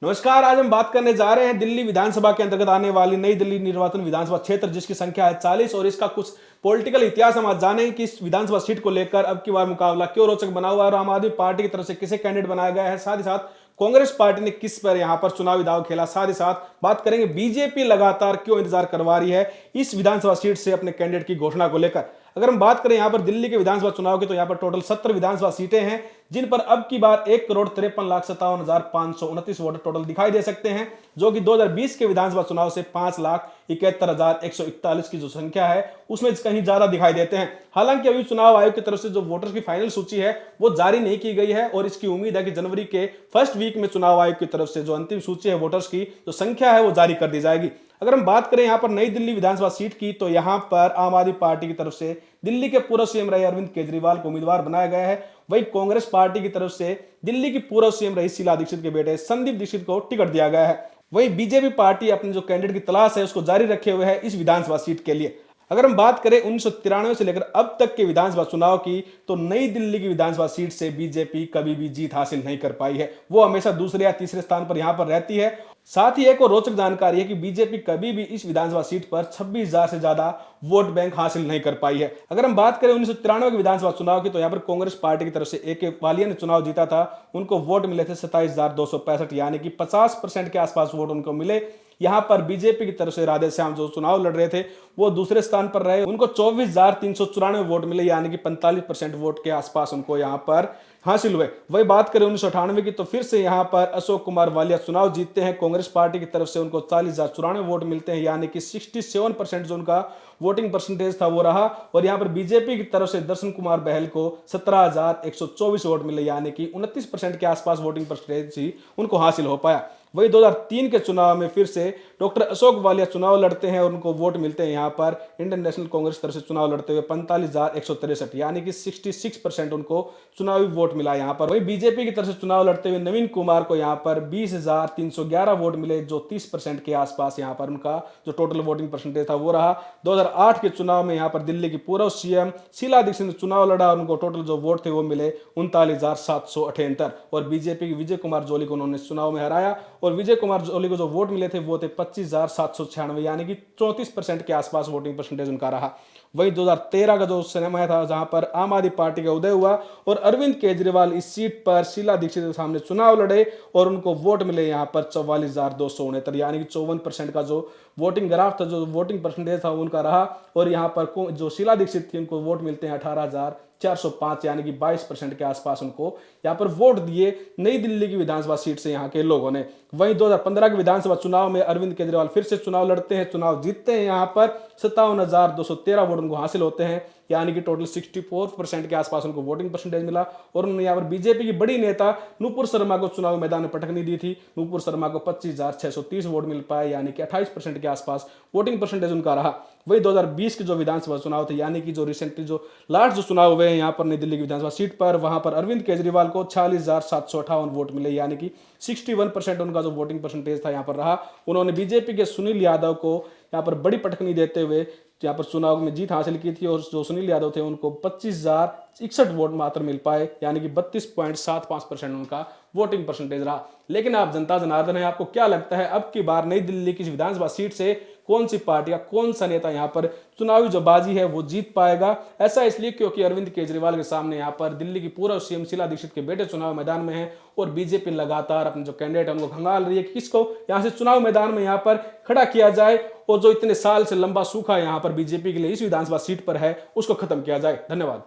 नमस्कार। आज हम बात करने जा रहे हैं दिल्ली विधानसभा के अंतर्गत आने वाली नई दिल्ली निर्वाचन विधानसभा क्षेत्र, जिसकी संख्या है 40 और इसका कुछ पॉलिटिकल इतिहास हम आज जानेंगे कि इस विधानसभा सीट को लेकर अब की बार मुकाबला क्यों रोचक बना हुआ है और आम आदमी पार्टी की तरफ से किसे कैंडिडेट बनाया गया है। साथ ही साथ कांग्रेस पार्टी ने किस पर यहां पर चुनावी दाव खेला। साथ ही साथ बात करेंगे बीजेपी लगातार क्यों इंतजार करवा रही है इस विधानसभा सीट से अपने कैंडिडेट की घोषणा को लेकर। अगर हम बात करें यहां पर दिल्ली के विधानसभा चुनाव की, तो यहां पर टोटल 17 विधानसभा सीटें हैं, जिन पर अब की बार 1,53,57,529 वोटर टोटल दिखाई दे सकते हैं, जो कि 2020 के विधानसभा चुनाव से 5,71,141 की जो संख्या है उसमें कहीं ज्यादा दिखाई देते हैं। हालांकि अभी चुनाव आयोग की तरफ से जो वोटर्स की फाइनल सूची है वो जारी नहीं की गई है और इसकी उम्मीद है कि जनवरी के फर्स्ट वीक में चुनाव आयोग की तरफ से जो अंतिम सूची है वोटर्स की जो संख्या है वो जारी कर दी जाएगी। अगर हम बात करें यहां पर नई दिल्ली विधानसभा सीट की, तो यहां पर आम आदमी पार्टी की तरफ से दिल्ली के पूर्व सीएम रहे अरविंद केजरीवाल को उम्मीदवार बनाया गया है। वहीं कांग्रेस पार्टी की तरफ से दिल्ली की पूर्व सीएम रही शीला दीक्षित के बेटे संदीप दीक्षित को टिकट दिया गया है। वहीं बीजेपी पार्टी अपने जो कैंडिडेट की तलाश है उसको जारी रखे हुए है इस विधानसभा सीट के लिए। अगर हम बात करें 1993 से लेकर अब तक के विधानसभा चुनाव की, तो नई दिल्ली की विधानसभा सीट से बीजेपी कभी भी जीत हासिल नहीं कर पाई है। वो हमेशा दूसरे या तीसरे स्थान पर यहां पर रहती है। साथ ही एक और रोचक जानकारी है कि बीजेपी कभी भी इस विधानसभा सीट पर 26,000 से ज्यादा वोट बैंक हासिल नहीं कर पाई है। अगर हम बात करें 1993 के विधानसभा चुनाव की, तो यहां पर कांग्रेस पार्टी की तरफ से ए वालिया ने चुनाव जीता था। उनको वोट मिले थे 27,265, यानी कि 50% के आसपास वोट उनको मिले। यहां पर बीजेपी की तरफ से राधे श्याम जो चुनाव लड़ रहे थे वो दूसरे स्थान पर रहे, उनको 24,394 वोट मिले, यानी कि 45% वोट के आसपास उनको यहां पर हासिल हुए। वही बात करें 1998 की, तो फिर से यहां पर अशोक कुमार वालिया चुनाव जीतते हैं। कांग्रेस पार्टी की तरफ से उनको 40,094 वोट मिलते हैं, यानी कि 67% जो उनका वोटिंग परसेंटेज था वो रहा। और यहां पर बीजेपी की तरफ से दर्शन कुमार बहल को 17,124 वोट मिले, यानी कि 29% के आसपास वोटिंग परसेंटेज ही उनको हासिल हो पाया। वही 2003 के चुनाव में फिर से डॉक्टर अशोक वालिया चुनाव लड़ते हैं और उनको वोट मिलते हैं यहां पर इंडियन नेशनल कांग्रेस की तरफ से चुनाव लड़ते हुए 45,163, यानी कि 66% उनको चुनावी वोट मिला यहां पर। वही बीजेपी की तरफ से चुनाव लड़ते हुए नवीन कुमार को यहां पर 20,311 वोट मिले, जो 30% के आसपास यहां पर उनका जो टोटल वोटिंग परसेंटेज था वो रहा। 2008 के चुनाव में यहां पर दिल्ली की पूर्व सीएम शीला दीक्षित ने चुनाव लड़ा और उनको टोटल जो वोट थे वो मिले 39,778 और बीजेपी के विजय कुमार जोली को उन्होंने चुनाव में हराया और विजय कुमार जोली को जो वोट मिले थे वो थे 25,796, यानी कि 34% के आसपास वोटिंग परसेंटेज उनका रहा। वही 2013 का जो समय था जहां पर आम आदमी पार्टी का उदय हुआ और अरविंद केजरीवाल इस सीट पर शीला दीक्षित के सामने चुनाव लड़े और उनको वोट मिले यहां पर 44,269, यानी कि 54% का जो वोटिंग ग्राफ था, जो वोटिंग परसेंटेज था उनका रहा। और यहां पर जो शीला दीक्षित थी उनको वोट मिलते हैं 18,405, यानी कि 22% के आसपास उनको यहां पर वोट दिए नई दिल्ली की विधानसभा सीट से यहां के लोगों ने। वहीं 2015 के विधानसभा चुनाव में अरविंद केजरीवाल फिर से चुनाव लड़ते हैं, चुनाव जीतते हैं, यहां पर 57,213 वोट उनको हासिल होते हैं, यानी कि टोटल 64% के आसपास उनको वोटिंग परसेंटेज मिला। और उन्होंने यहां पर बीजेपी की बड़ी नेता नूपुर शर्मा को चुनाव मैदान में पटकनी दी थी। नूपुर शर्मा को 25,630 वोट मिल पाए, यानी कि 28% के आसपास वोटिंग परसेंटेज उनका रहा। वही 2020 के जो विधानसभा चुनाव थे, यानी कि जो रिसेंटली जो लास्ट जो चुनाव हुए हैं यहाँ पर नई दिल्ली की विधानसभा सीट पर, वहां पर अरविंद केजरीवाल को 46,758 वोट मिले, यानी कि 61% उनका जो वोटिंग परसेंटेज था यहाँ पर रहा। उन्होंने बीजेपी के सुनील यादव को यहाँ पर बड़ी पटकनी देते हुए यहाँ पर चुनाव में जीत हासिल की थी और जो सुनील यादव थे उनको 25,061 वोट मात्र मिल पाए, यानी कि 32.75% उनका वोटिंग परसेंटेज रहा। लेकिन आप जनता जनार्दन है, आपको क्या लगता है अब की बार नई दिल्ली की विधानसभा सीट से कौन सी पार्टी का कौन सा नेता यहाँ पर चुनावी जो बाजी है वो जीत पाएगा? ऐसा इसलिए क्योंकि अरविंद केजरीवाल के सामने यहाँ पर दिल्ली की पूर्व सीएम शीला दीक्षित के बेटे चुनाव मैदान में है और बीजेपी लगातार अपने जो कैंडिडेट है उनको खंगाल रही है कि किसको यहाँ से चुनाव मैदान में यहाँ पर खड़ा किया जाए और जो इतने साल से लंबा सूखा यहाँ पर बीजेपी के लिए इस विधानसभा सीट पर है उसको खत्म किया जाए। धन्यवाद।